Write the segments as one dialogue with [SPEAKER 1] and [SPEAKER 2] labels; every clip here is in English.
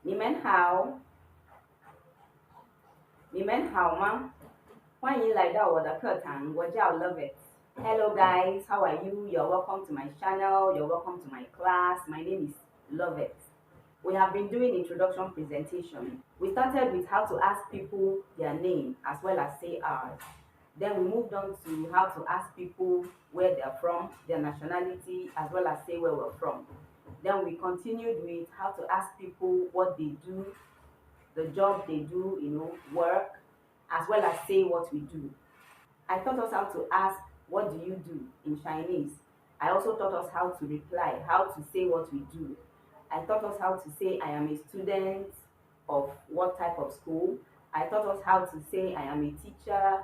[SPEAKER 1] 你们好，你们好吗？欢迎来到我的课堂，我叫 Love It. Hello guys, how are you? You're welcome to my channel. You're welcome to my class. My name is Love It. We have been doing introduction presentation. We started with how to ask people their name as well as say ours. Then we moved on to how to ask people where they're from, their nationality, as well as say where we're from. Then we continued with how to ask people what they do, the job they do, work, as well as say what we do. I taught us how to ask, what do you do in Chinese? I also taught us how to reply, how to say what we do. I taught us how to say, I am a student of what type of school. I taught us how to say, I am a teacher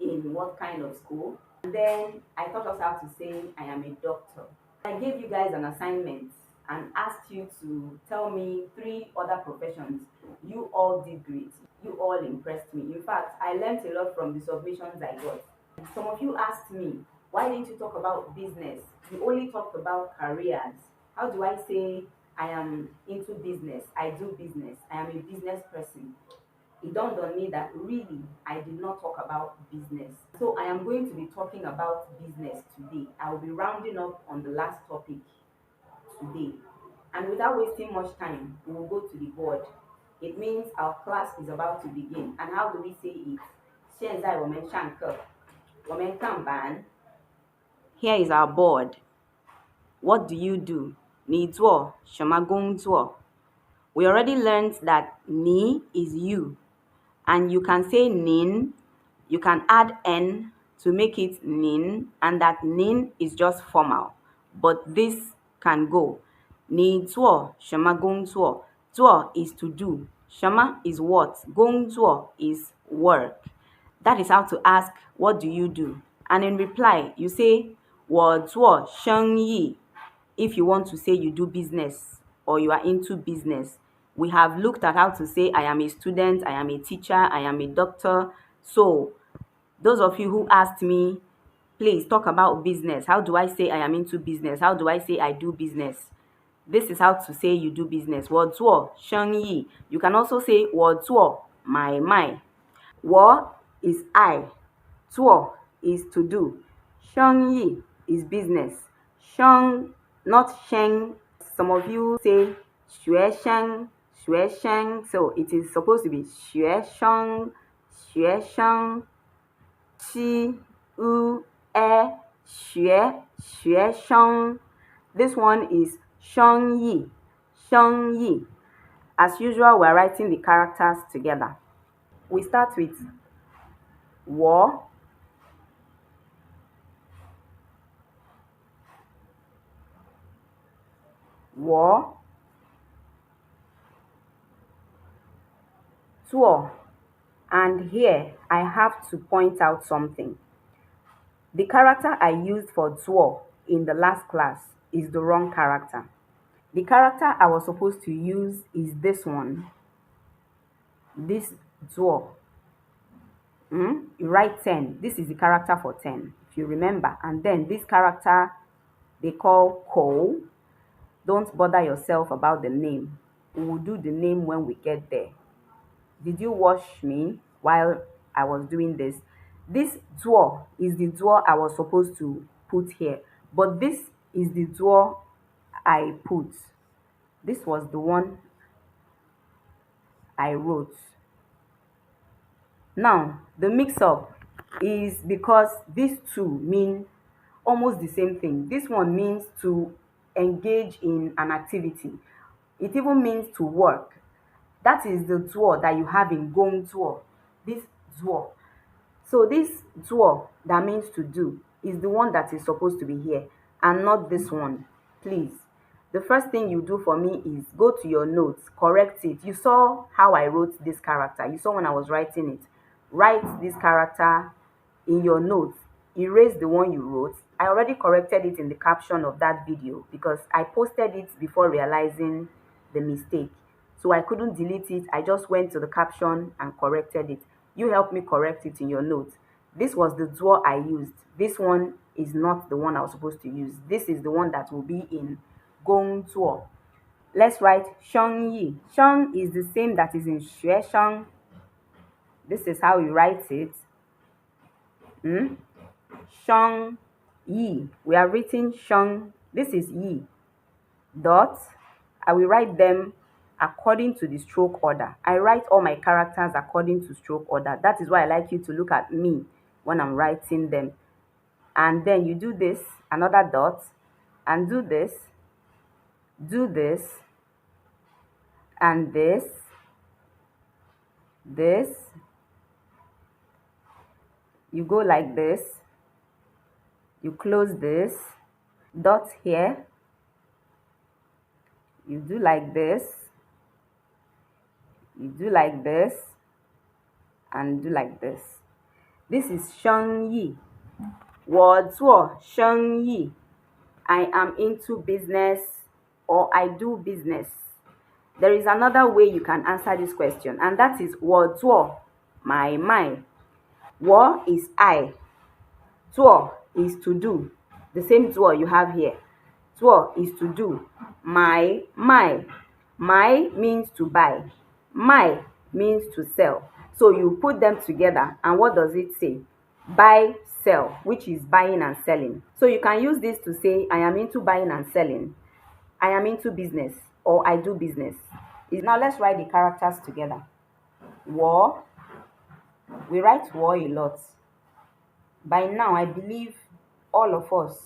[SPEAKER 1] in what kind of school. And then I taught us how to say, I am a doctor. I gave you guys an assignment and asked you to tell me 3 other professions. You all did great. You all impressed me. In fact, I learned a lot from the submissions I got. Some of you asked me, why didn't you talk about business? You only talked about careers. How do I say I am into business? I do business. I am a business person. It dawned on me that really I did not talk about business. So I am going to be talking about business today. I will be rounding up on the last topic today. And without wasting much time, we will go to the board. It means our class is about to begin. And how do we say it? 现在我们上课。我们上班。Here is our board. What do you do? 你做什么工作? We already learned that ni is you. And you can say nin, you can add n to make it nin, and that nin is just formal. But this can go. 你做什么工作? 做 is to do. 什么 is what. 工作 is work. That is how to ask, what do you do? And in reply, you say, 我做生意. If you want to say you do business or you are into business. We have looked at how to say, I am a student, I am a teacher, I am a doctor. So, those of you who asked me, please talk about business. How do I say I am into business? How do I say I do business? This is how to say you do business. 我做生意. You can also say 我做买卖. 我 is I. 做 is to do. 生意 is business. 生, not sheng. Some of you say 学生. So it is supposed to be 学生. 七u e 学生. This one is 生意. As usual, we're writing the characters together. We start with 我 做. And here, I have to point out something. The character I used for 做 in the last class is the wrong character. The character I was supposed to use is this one. This 做. You write 10. This is the character for 10, if you remember. And then this character, they call ko. Don't bother yourself about the name. We will do the name when we get there. Did you watch me while I was doing this? This duo is the duo I was supposed to put here. But this is the duo I put. This was the one I wrote. Now, the mix-up is because these two mean almost the same thing. This one means to engage in an activity. It even means to work. That is the zuo that you have in gong zuo. This zuo. So this zuo that means to do is the one that is supposed to be here and not this one. Please. The first thing you do for me is go to your notes, correct it. You saw how I wrote this character. You saw when I was writing it. Write this character in your notes. Erase the one you wrote. I already corrected it in the caption of that video because I posted it before realizing the mistake. So I couldn't delete it. I just went to the caption and corrected it. You helped me correct it in your notes. This was the duo I used. This one is not the one I was supposed to use. This is the one that will be in gong duo. Let's write sheng yi. Sheng is the same that is in xue sheng. This is how you write it. Sheng yi. We are written sheng. This is yi. Dot. I will write them according to the stroke order. I write all my characters according to stroke order. That is why I like you to look at me when I'm writing them. And then you do this, another dot, and do this, and this. You go like this. You close this. Dot here. You do like this. You do like this. And do like this. This is sheng yi. 我做生意. I am into business or I do business. There is another way you can answer this question, and that is 我做 my. 我 is I. 做 is to do. The same 做 you have here. 做 is to do. My. My means to buy. My means to sell. So you put them together, and what does it say? Buy, sell, which is buying and selling. So you can use this to say, I am into buying and selling. I am into business, or I do business. Now let's write the characters together. 我. We write 我 a lot. By now, I believe all of us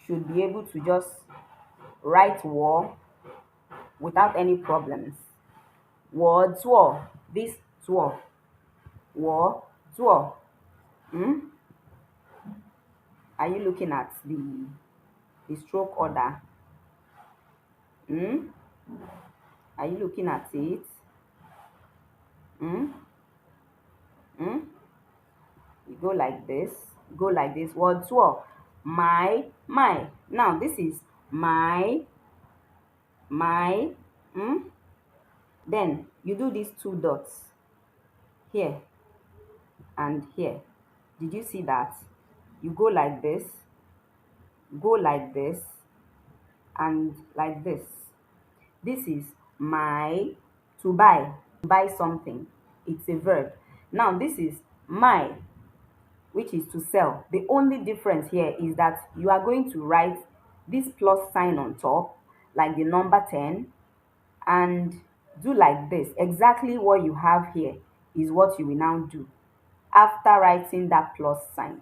[SPEAKER 1] should be able to just write 我 without any problems. 我做 this 做 我做. Are you looking at the stroke order? Are you looking at it? You go like this. Go like this. 我做 my. Now this is my. Then you do these two dots here and here. Did you see that? You go like this, go like this, and like this. This is my, to buy something. It's a verb. Now this is my, which is to sell. The only difference here is that you are going to write this plus sign on top, like the number 10, and do like this. Exactly what you have here is what you will now do after writing that plus sign.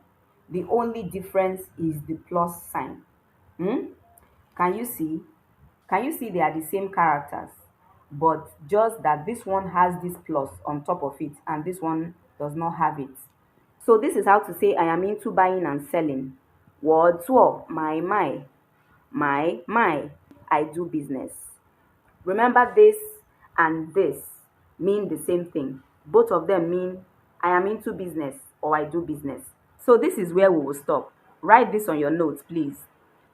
[SPEAKER 1] The only difference is the plus sign. Can you see? Can you see they are the same characters, but just that this one has this plus on top of it and this one does not have it? So this is how to say I am into buying and selling. 我做买卖 I do business. Remember, this and this mean the same thing. Both of them mean I am into business or I do business. So this is where we will stop. Write this on your notes, please.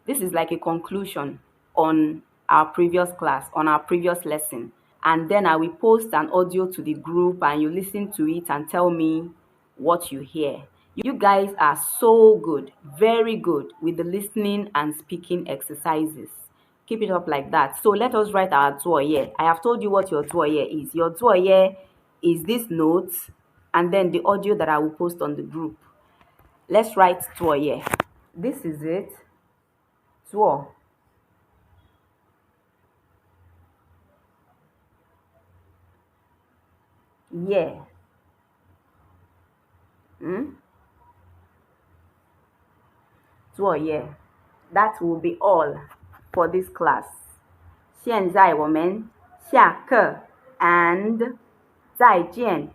[SPEAKER 1] This is like a conclusion on our previous class, on our previous lesson. And then I will post an audio to the group and you listen to it and tell me what you hear. You guys are so good, very good with the listening and speaking exercises. Keep it up like that. So let us write our 作业. I have told you what your 作业 is. Your 作业is this note and then the audio that I will post on the group. Let's write 作业. This is it. 做. Yeah. 作业. That will be all for this class. 现在我们下课 and 再见.